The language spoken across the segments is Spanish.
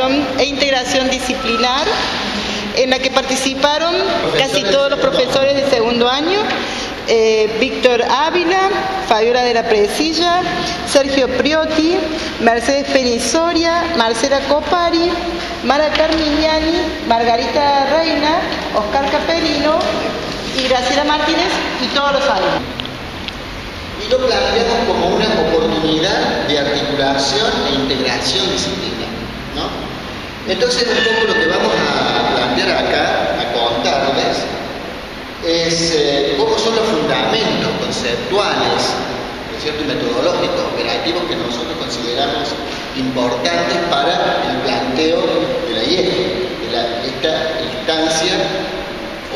vinculación e integración disciplinar, en la que participaron casi todos los profesores de segundo año, Víctor Ávila, Fabiola de la Presilla, Sergio Priotti, Mercedes Penisoria, Marcela Copari, Mara Carmignani, Margarita Reina, Oscar Capelino y Graciela Martínez y todos los alumnos. Y lo planteamos como una oportunidad de articulación e integración disciplinar, ¿no? Entonces, un poco lo que vamos a plantear acá, a contarles, es cómo son los fundamentos conceptuales, ¿no es cierto?, y metodológicos, operativos que nosotros consideramos importantes para el planteo de la IEF, de esta instancia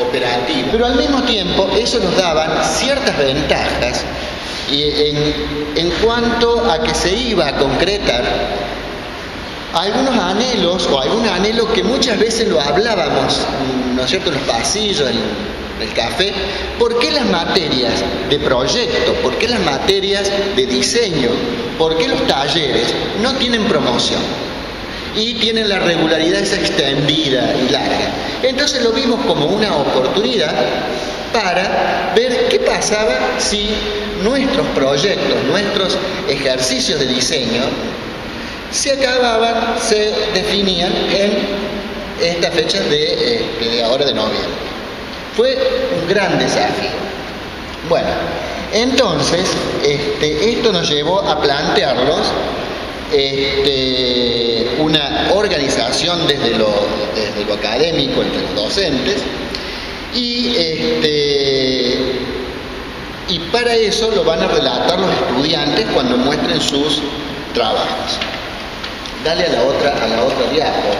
operativa. Pero al mismo tiempo, eso nos daba ciertas ventajas en cuanto a que se iba a concretar algunos anhelos o algún anhelo que muchas veces lo hablábamos, ¿no es cierto?, en los pasillos, en el café. ¿Por qué las materias de proyecto? ¿Por qué las materias de diseño? ¿Por qué los talleres no tienen promoción? Y tienen la regularidad esa extendida y larga. Entonces lo vimos como una oportunidad para ver qué pasaba si nuestros proyectos, nuestros ejercicios de diseño se acababan, se definían en esta fecha de ahora de noviembre. Fue un gran desafío. Bueno, entonces esto nos llevó a plantearlos una organización desde lo académico entre los docentes y para eso lo van a relatar los estudiantes cuando muestren sus trabajos. Dale a la otra diapo.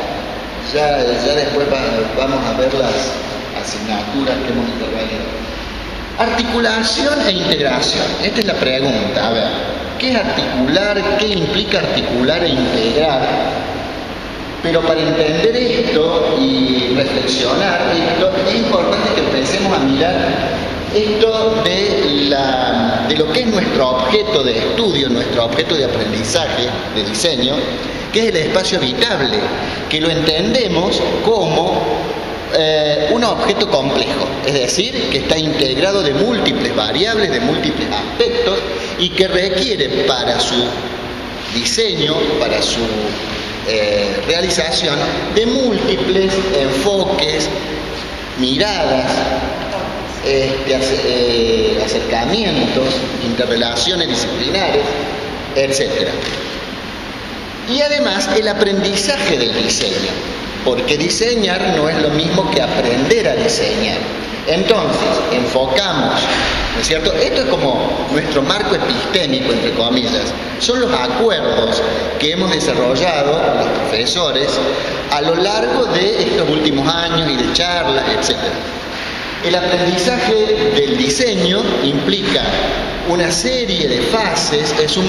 Ya después vamos a ver las asignaturas que hemos intervenido. Articulación e integración. Esta es la pregunta. A ver, ¿qué es articular? ¿Qué implica articular e integrar? Pero para entender esto y reflexionar esto, es importante que empecemos a mirar esto de lo que es nuestro objeto de estudio, nuestro objeto de aprendizaje, de diseño, que es el espacio habitable, que lo entendemos como un objeto complejo, es decir, que está integrado de múltiples variables, de múltiples aspectos y que requiere para su diseño, para su realización, de múltiples enfoques, miradas, acercamientos, interrelaciones disciplinares, etc. Y además el aprendizaje del diseño, porque diseñar no es lo mismo que aprender a diseñar. Entonces, enfocamos, ¿no es cierto? Esto es como nuestro marco epistémico, entre comillas. Son los acuerdos que hemos desarrollado los profesores a lo largo de estos últimos años y de charlas, etc. El aprendizaje del diseño implica una serie de fases, es un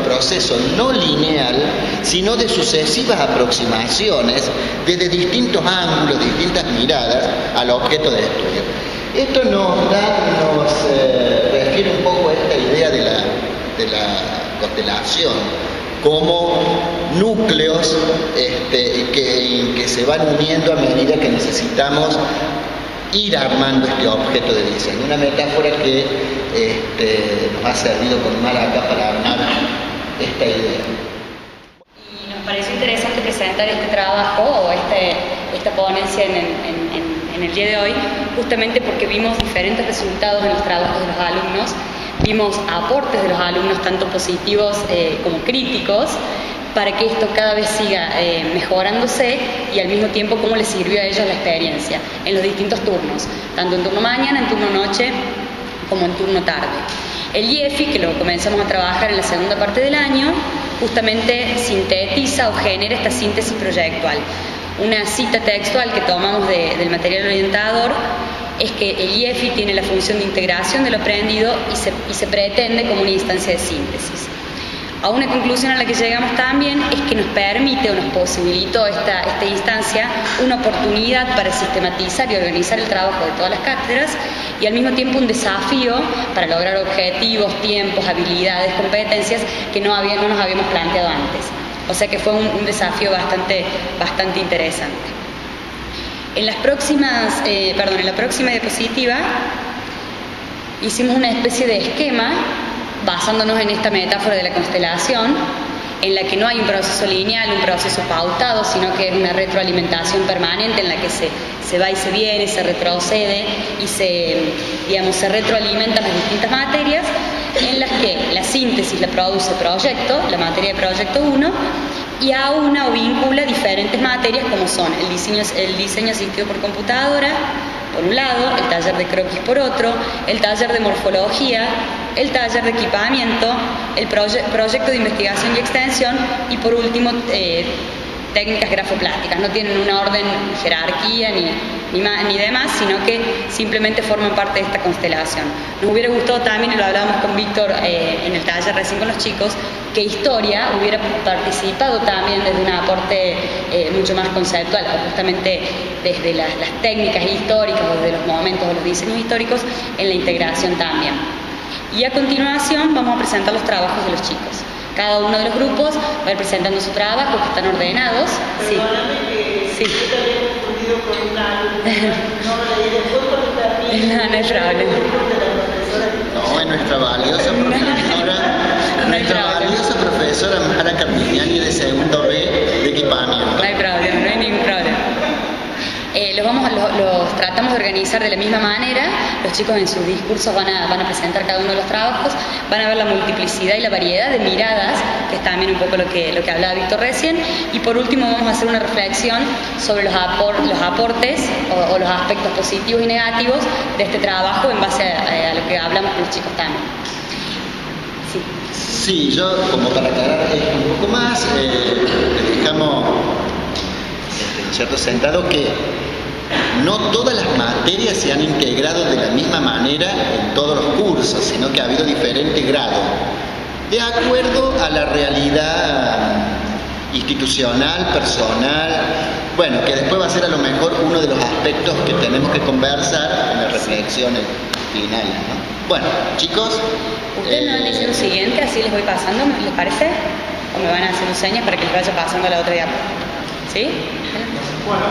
proceso no lineal, sino de sucesivas aproximaciones desde distintos ángulos, distintas miradas al objeto de estudio. Esto nos refiere un poco a esta idea de la constelación como núcleos que se van uniendo a medida que necesitamos ir armando este objeto de diseño. Una metáfora que nos ha servido con Mara acá para armar esta idea. Y nos pareció interesante presentar este trabajo o esta ponencia en el día de hoy, justamente porque vimos diferentes resultados en los trabajos de los alumnos, vimos aportes de los alumnos tanto positivos como críticos, para que esto cada vez siga mejorándose y al mismo tiempo cómo les sirvió a ellos la experiencia en los distintos turnos, tanto en turno mañana, en turno noche, como en turno tarde. El IEFI, que lo comenzamos a trabajar en la segunda parte del año, justamente sintetiza o genera esta síntesis proyectual. Una cita textual que tomamos del material orientador es que el IEFI tiene la función de integración de lo aprendido y se pretende como una instancia de síntesis. A una conclusión a la que llegamos también es que nos permite o nos posibilitó esta instancia una oportunidad para sistematizar y organizar el trabajo de todas las cátedras y al mismo tiempo un desafío para lograr objetivos, tiempos, habilidades, competencias que no nos habíamos planteado antes. O sea que fue un desafío bastante interesante. En la próxima diapositiva hicimos una especie de esquema basándonos en esta metáfora de la constelación, en la que no hay un proceso lineal, un proceso pautado, sino que es una retroalimentación permanente en la que se va y se viene, se retrocede y se retroalimentan las distintas materias, en las que la síntesis la produce proyecto, la materia de proyecto 1, y aúna o vincula diferentes materias como son el diseño asistido por computadora, por un lado, el taller de croquis por otro, el taller de morfología, el taller de equipamiento, el proyecto de investigación y extensión y por último técnicas grafoplásticas. No tienen una orden, jerarquía ni demás, sino que simplemente forman parte de esta constelación. Nos hubiera gustado también, y lo hablábamos con Víctor en el taller recién con los chicos, que historia hubiera participado también desde un aporte mucho más conceptual, o justamente desde las técnicas históricas o desde los momentos o los diseños históricos en la integración también. Y a continuación vamos a presentar los trabajos de los chicos. Cada uno de los grupos va a ir presentando su trabajo, que están ordenados. Sí. Sí. Yo también he confundido con una alumna. No leí después cuando termine. No hay problema. No, es nuestra valiosa profesora Mara Carmignani de segundo B de equipamiento. No hay problema, no hay ningún problema. Los tratamos de organizar de la misma manera. Los chicos en sus discursos van a presentar cada uno de los trabajos, van a ver la multiplicidad y la variedad de miradas, que es también un poco lo que hablaba Víctor recién, y por último vamos a hacer una reflexión sobre los aportes o los aspectos positivos y negativos de este trabajo en base a lo que hablamos con los chicos también. Sí. Sí, yo como para aclarar esto un poco más, dejamos cierto sentado que no todas las materias se han integrado de la misma manera en todos los cursos, sino que ha habido diferentes grados, de acuerdo a la realidad institucional, personal, bueno, que después va a ser a lo mejor uno de los aspectos que tenemos que conversar en las reflexiones finales, ¿no? Bueno, chicos. Ustedes me van a decir lo siguiente, así les voy pasando, ¿les parece? O me van a hacer señas para que les vaya pasando a la otra diapositiva. ¿Sí? Bueno,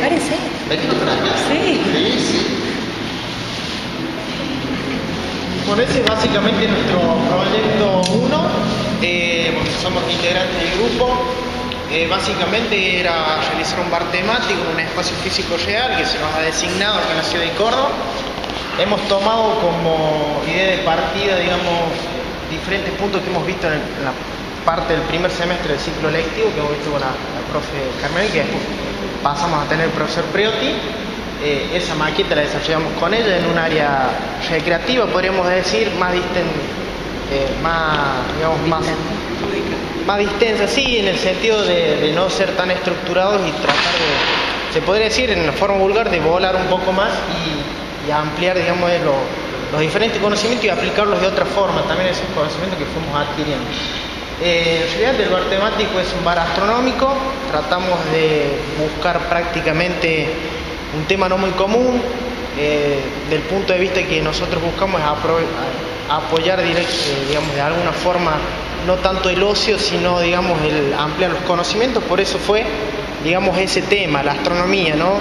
Párense. Venite por acá. Sí. Sí. Bueno, ese es básicamente nuestro proyecto 1, porque somos integrantes del grupo. Básicamente era realizar un bar temático en un espacio físico real que se nos ha designado aquí en la ciudad de Córdoba. Hemos tomado como idea de partida, digamos, diferentes puntos que hemos visto en la parte del primer semestre del ciclo lectivo, que hemos visto con la profe Carmen, que después pasamos a tener el profesor Priotti. Esa maqueta la desarrollamos con ella en un área recreativa, podríamos decir, más distensa, sí, en el sentido de no ser tan estructurados y tratar de, se podría decir en forma vulgar, de volar un poco más y ampliar, digamos, los diferentes conocimientos y aplicarlos de otra forma, también esos conocimientos que fuimos adquiriendo. En realidad el bar temático es un bar astronómico, tratamos de buscar prácticamente un tema no muy común, del punto de vista que nosotros buscamos es apoyar digamos, de alguna forma no tanto el ocio, sino digamos el ampliar los conocimientos. Por eso fue, digamos, ese tema, la astronomía, ¿no?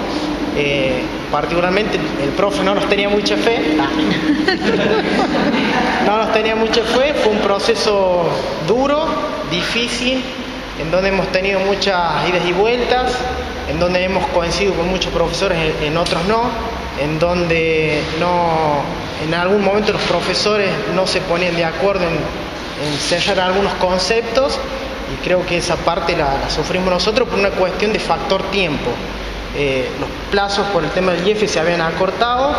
Particularmente el profe no nos tenía mucha fe. No nos tenía mucha fe, fue un proceso duro, difícil, en donde hemos tenido muchas idas y vueltas, en donde hemos coincidido con muchos profesores, en otros no, en donde en algún momento los profesores no se ponían de acuerdo en cerrar algunos conceptos, y creo que esa parte la sufrimos nosotros por una cuestión de factor tiempo. Los plazos por el tema del IEFE se habían acortado,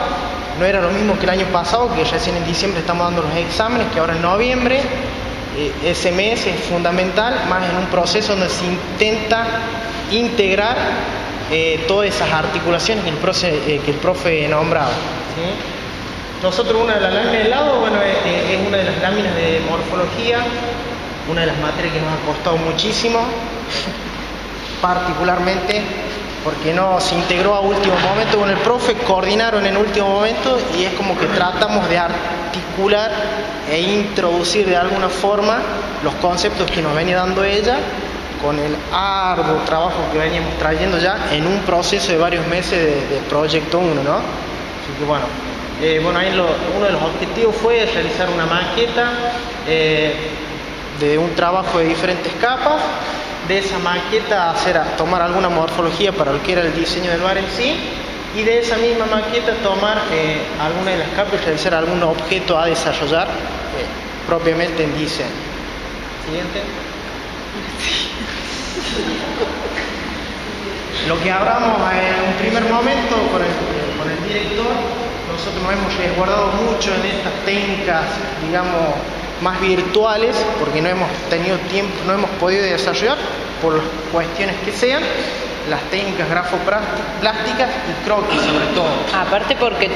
no era lo mismo que el año pasado, que recién en diciembre estamos dando los exámenes, que ahora en noviembre. Ese mes es fundamental, más en un proceso donde se intenta integrar todas esas articulaciones que el profe nombraba, ¿sí? Nosotros, una de las láminas del lado, bueno, es una de las láminas de morfología, una de las materias que nos ha costado muchísimo, particularmente porque no se integró a último momento con el profe, coordinaron en último momento, y es como que tratamos de articular e introducir de alguna forma los conceptos que nos venía dando ella con el arduo trabajo que veníamos trayendo ya en un proceso de varios meses de Proyecto 1, ¿no? Así que bueno, ahí uno de los objetivos fue realizar una maqueta de un trabajo de diferentes capas. De esa maqueta tomar alguna morfología para lo que era el diseño del bar en sí, y de esa misma maqueta tomar alguna de las capas y realizar algún objeto a desarrollar propiamente en diseño. Siguiente. Lo que hablamos en un primer momento con el director, nosotros nos hemos resguardado mucho en estas técnicas, digamos, más virtuales, porque no hemos tenido tiempo, no hemos podido desarrollar, por las cuestiones que sean, las técnicas grafoplásticas y croquis sobre todo. Aparte porque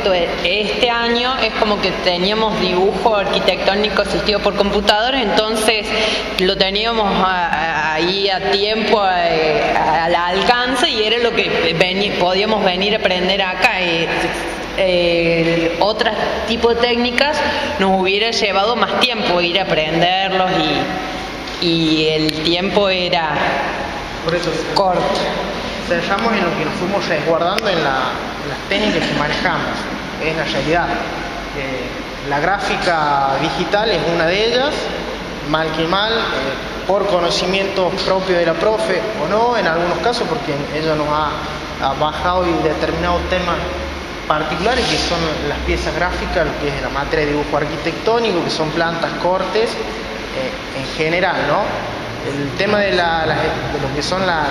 este año es como que teníamos dibujo arquitectónico asistido por computadora, entonces lo teníamos ahí a tiempo, al alcance, y era lo que podíamos venir a aprender acá. Otro tipo de técnicas nos hubiera llevado más tiempo ir a aprenderlos y el tiempo era por eso corto. Cerramos en lo que nos fuimos resguardando en las técnicas que manejamos, es la realidad. La gráfica digital es una de ellas, mal que mal, por conocimiento propio de la profe o no, en algunos casos, porque ella nos ha bajado y determinado temas particulares que son las piezas gráficas, lo que es la materia de dibujo arquitectónico, que son plantas, cortes, en general, ¿no? El tema de lo que son las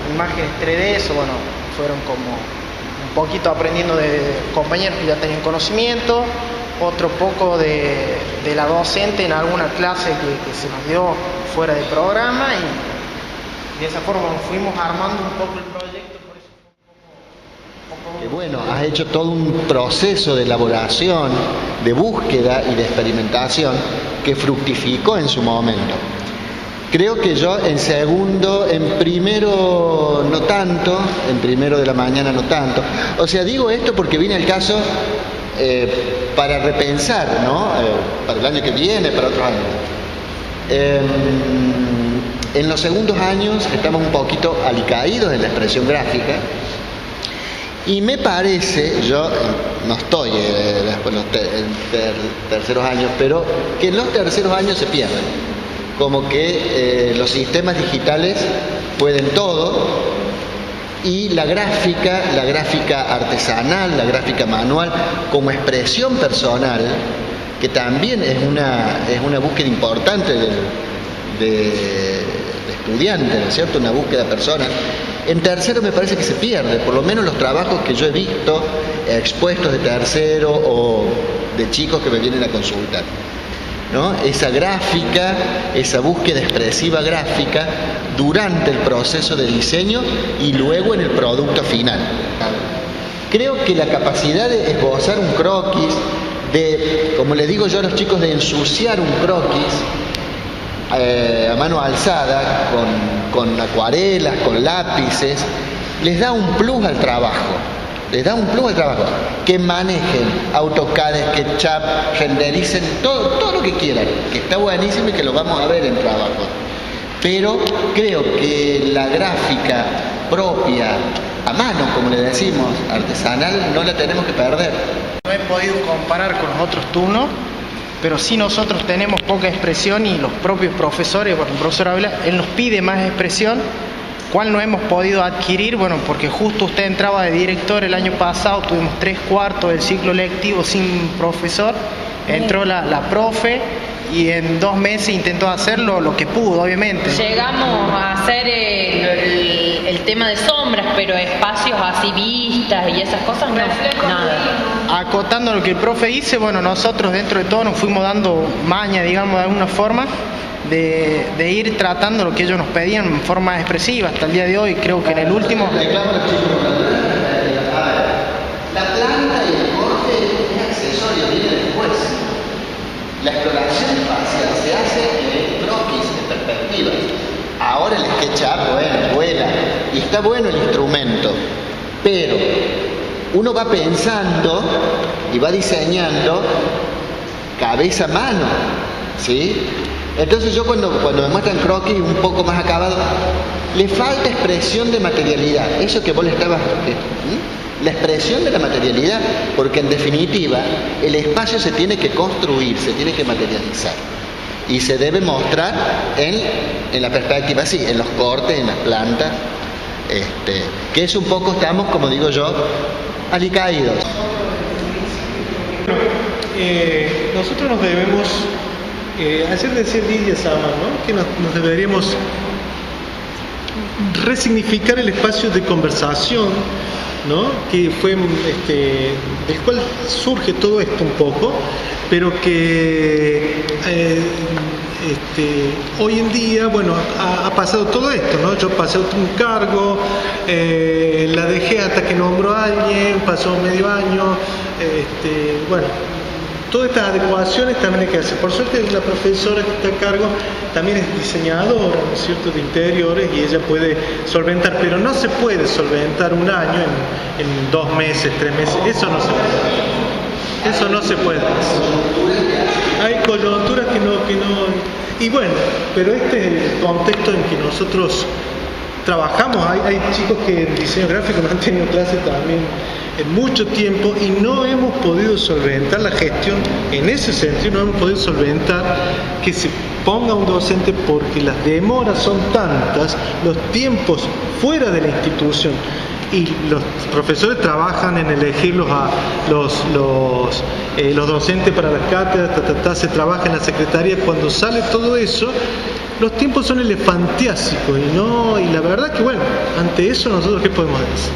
imágenes 3D, eso, bueno, fueron como un poquito aprendiendo de compañeros que ya tenían conocimiento, otro poco de la docente en alguna clase que se nos dio fuera de programa, y de esa forma fuimos armando un poco el proyecto. Que bueno, has hecho todo un proceso de elaboración, de búsqueda y de experimentación que fructificó en su momento. Creo que yo en primero no tanto, en primero de la mañana no tanto. O sea, digo esto porque viene el caso para repensar, ¿no? Para el año que viene, para otros años. En los segundos años estamos un poquito alicaídos en la expresión gráfica. Y me parece, yo no estoy después en los terceros años, pero que en los terceros años se pierden. Como que los sistemas digitales pueden todo, y la gráfica artesanal, la gráfica manual, como expresión personal, que también es una búsqueda importante de estudiante, ¿no es cierto? Una búsqueda personal. En tercero me parece que se pierde, por lo menos los trabajos que yo he visto expuestos de tercero o de chicos que me vienen a consultar, ¿no? Esa gráfica, esa búsqueda expresiva gráfica durante el proceso de diseño y luego en el producto final. Creo que la capacidad de esbozar un croquis, de, como les digo yo a los chicos, de ensuciar un croquis a mano alzada, con acuarelas, con lápices, les da un plus al trabajo. Que manejen AutoCAD, SketchUp, rendericen todo lo que quieran, que está buenísimo y que lo vamos a ver en trabajo. Pero creo que la gráfica propia, a mano, como le decimos, artesanal, no la tenemos que perder. No he podido comparar con los otros turnos, pero sí nosotros tenemos poca expresión, y los propios profesores, bueno, el profesor Ávila, él nos pide más expresión, cual no hemos podido adquirir, bueno, porque justo usted entraba de director el año pasado, tuvimos 3/4 del ciclo lectivo sin profesor, entró la profe y en 2 meses intentó hacerlo lo que pudo, obviamente. Llegamos a hacer el tema de sombras, pero espacios así, vistas y esas cosas, no, nada. Acotando lo que el profe dice, bueno, nosotros dentro de todo nos fuimos dando maña, digamos, de alguna forma, de ir tratando lo que ellos nos pedían en forma expresiva. Hasta el día de hoy, creo que en el último... La planta y el corte es accesorio, viene después. La exploración espacial se hace en croquis, en perspectivas. Ahora el SketchUp, bueno, vuela, y está bueno el instrumento, pero uno va pensando y va diseñando cabeza a mano, ¿sí? Entonces yo cuando me muestran croquis un poco más acabado, le falta expresión de materialidad, eso que vos le estabas... La expresión de la materialidad, porque en definitiva el espacio se tiene que construir, se tiene que materializar y se debe mostrar en la perspectiva, sí, en los cortes, en las plantas, que es un poco, estamos, como digo yo, alicaídos. Nosotros nos debemos, ayer decía Lidia Sama, ¿no?, que nos deberíamos resignificar el espacio de conversación, ¿no?, que fue del cual surge todo esto un poco, pero que hoy en día, bueno, ha pasado todo esto, ¿no? Yo pasé un cargo, la dejé hasta que nombró a alguien, pasó medio año, bueno, todas estas adecuaciones también hay que hacer. Por suerte la profesora que está a cargo también es diseñadora, ¿no es cierto?, de interiores, y ella puede solventar, pero no se puede solventar un año en 2 meses, 3 meses, eso no se puede. Eso no se puede. Hay coyunturas que no, y bueno, pero este es el contexto en que nosotros trabajamos. Hay chicos que en diseño gráfico no han tenido clases también en mucho tiempo y no hemos podido solventar la gestión en ese sentido, no hemos podido solventar que se ponga un docente porque las demoras son tantas, los tiempos fuera de la institución, y los profesores trabajan en elegir los docentes para las cátedras, se trabaja en la secretaría. Cuando sale todo eso, los tiempos son elefantiásicos y la verdad que, bueno, ante eso nosotros ¿qué podemos decir?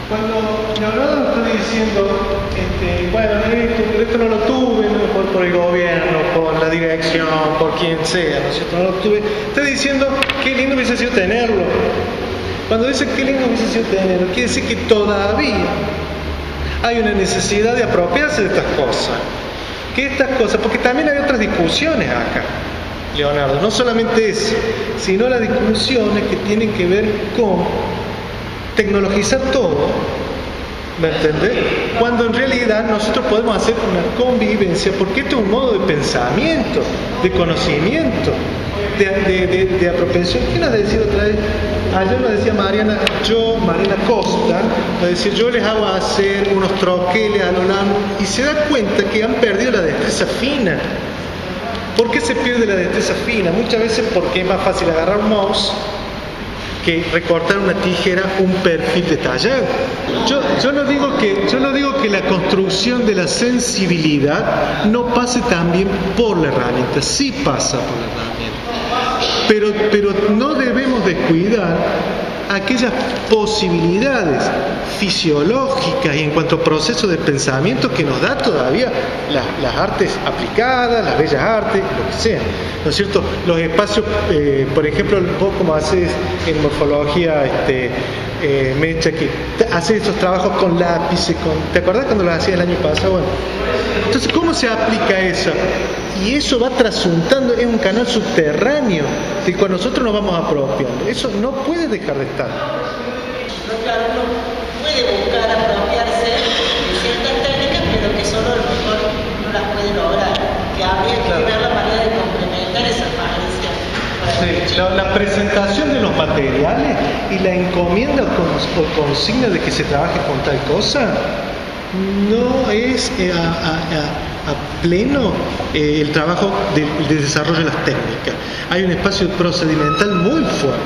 Cuando Leonardo está diciendo, bueno, esto no lo tuve, ¿no?, por el gobierno, por la dirección, por quien sea, ¿no es cierto?, no lo tuve, está diciendo qué lindo hubiese sido tenerlo. Cuando dice qué lindo hubiese sido tenerlo, quiere decir que todavía hay una necesidad de apropiarse de estas cosas, porque también hay otras discusiones acá, Leonardo, no solamente eso, sino las discusiones que tienen que ver con tecnologizar todo, ¿me entendés? Cuando en realidad nosotros podemos hacer una convivencia, porque esto es un modo de pensamiento, de conocimiento, de apropiación. ¿Quién nos decía otra vez? Ayer nos decía Mariana Costa, nos decía, yo les hago hacer unos troqueles a lo largo, y se da cuenta que han perdido la destreza fina. ¿Por qué se pierde la destreza fina? Muchas veces porque es más fácil agarrar un mouse que recortar una tijera un perfil detallado. Yo no digo que la construcción de la sensibilidad no pase también por la herramienta, sí pasa por la herramienta, pero no debemos descuidar aquellas posibilidades fisiológicas y en cuanto a procesos de pensamiento que nos da todavía las artes aplicadas, las bellas artes, lo que sea, ¿no es cierto? Los espacios, por ejemplo, vos como haces en morfología, Mecha, que haces esos trabajos con lápices, ¿te acordás cuando los hacías el año pasado? Bueno, entonces, ¿cómo se aplica eso? Y eso va trasuntando, es un canal subterráneo del cual nosotros nos vamos apropiando. Eso no puede dejar de estar. Claro, uno puede buscar apropiarse de ciertas técnicas, pero que solo a lo mejor no las puede lograr. Que habría que ver la manera de complementar esas falencias. Sí, la presentación de los materiales y la encomienda o consigna de que se trabaje con tal cosa no es a pleno el trabajo de desarrollo de las técnicas. Hay un espacio procedimental muy fuerte,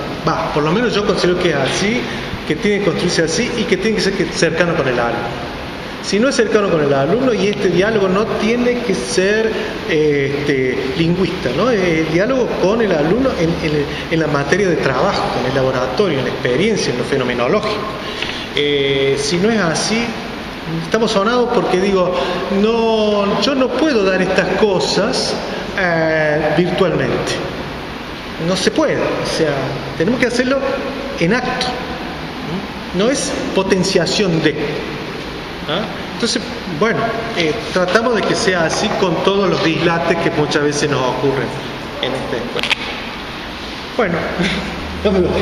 por lo menos yo considero que es así, que tiene que construirse así y que tiene que ser cercano con el alumno. Si no es cercano con el alumno, y este diálogo no tiene que ser lingüista, ¿no? El diálogo con el alumno en la materia de trabajo, en el laboratorio, en la experiencia, en lo fenomenológico. Si no es así, estamos sonados porque digo, yo no puedo dar estas cosas virtualmente. No se puede, o sea, tenemos que hacerlo en acto. No es potenciación de. Entonces, bueno, tratamos de que sea así con todos los dislates que muchas veces nos ocurren en este encuentro. Bueno, no me voy.